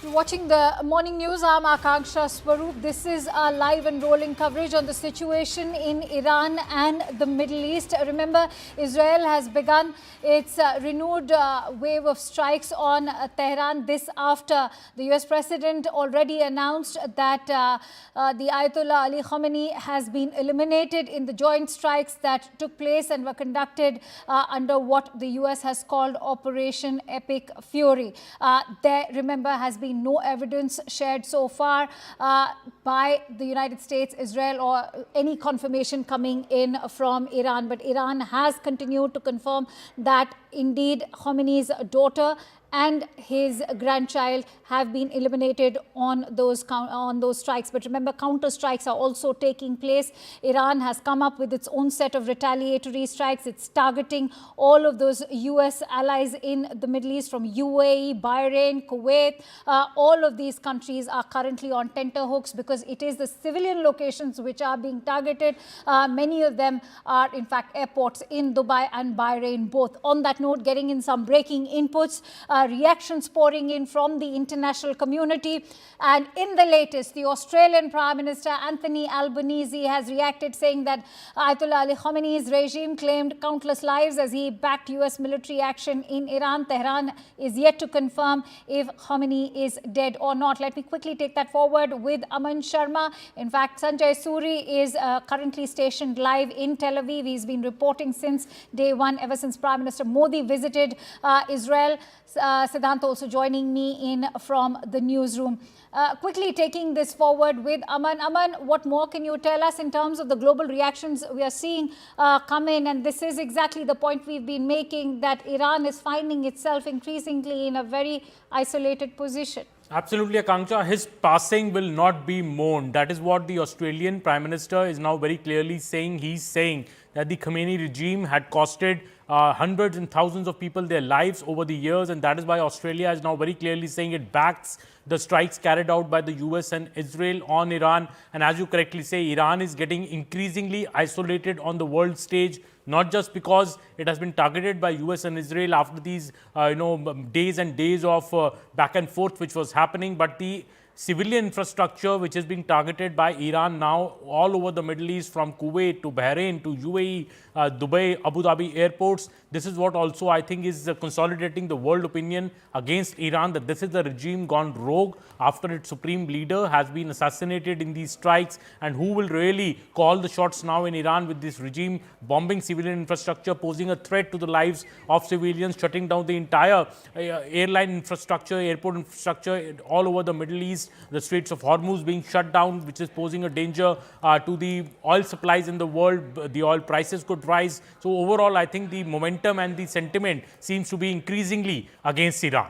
You're watching the morning news. I'm Akanksha Swaroop. This is our live and rolling coverage on the situation in Iran and the Middle East. Remember, Israel has begun its renewed wave of strikes on Tehran. This after the US President already announced that the Ayatollah Ali Khamenei has been eliminated in the joint strikes that took place and were conducted under what the US has called Operation Epic Fury. There, remember, has been no evidence shared so far by the United States, Israel, or any confirmation coming in from Iran. But Iran has continued to confirm that indeed Khamenei's daughter and his grandchild have been eliminated on those strikes. But remember, counter strikes are also taking place. Iran has come up with its own set of retaliatory strikes. It's targeting all of those US allies in the Middle East, from UAE, Bahrain, Kuwait. All of these countries are currently on tenterhooks because it is the civilian locations which are being targeted. Many of them are in fact airports in Dubai and Bahrain both. On that note, getting in some breaking inputs, reactions pouring in from the international community. And in the latest, the Australian Prime Minister Anthony Albanese has reacted, saying that Ayatollah Ali Khamenei's regime claimed countless lives as he backed US military action in Iran. Tehran is yet to confirm if Khamenei is dead or not. Let me quickly take that forward with Aman Sharma. In fact, Sanjay Suri is currently stationed live in Tel Aviv. He's been reporting since day one, ever since Prime Minister Modi visited Israel. Siddhant also joining me in from the newsroom. Quickly taking this forward with Aman. Aman, what more can you tell us in terms of the global reactions we are seeing come in? And this is exactly the point we've been making, that Iran is finding itself increasingly in a very isolated position. Absolutely, Akanksha. His passing will not be mourned. That is what the Australian Prime Minister is now very clearly saying. He's saying that the Khamenei regime had costed hundreds and thousands of people their lives over the years, and that is why Australia is now very clearly saying it backs the strikes carried out by the US and Israel on Iran. And as you correctly say, Iran is getting increasingly isolated on the world stage, not just because it has been targeted by US and Israel after these days and days of back and forth which was happening, but the civilian infrastructure which is being targeted by Iran now all over the Middle East, from Kuwait to Bahrain to UAE, Dubai, Abu Dhabi airports. This is what also I think is consolidating the world opinion against Iran, that this is the regime gone rogue after its supreme leader has been assassinated in these strikes. And who will really call the shots now in Iran with this regime bombing civilian infrastructure, posing a threat to the lives of civilians, shutting down the entire airline infrastructure, airport infrastructure all over the Middle East, the Straits of Hormuz being shut down, which is posing a danger to the oil supplies in the world. The oil prices could rise. So overall, I think the momentum and the sentiment seems to be increasingly against Iran.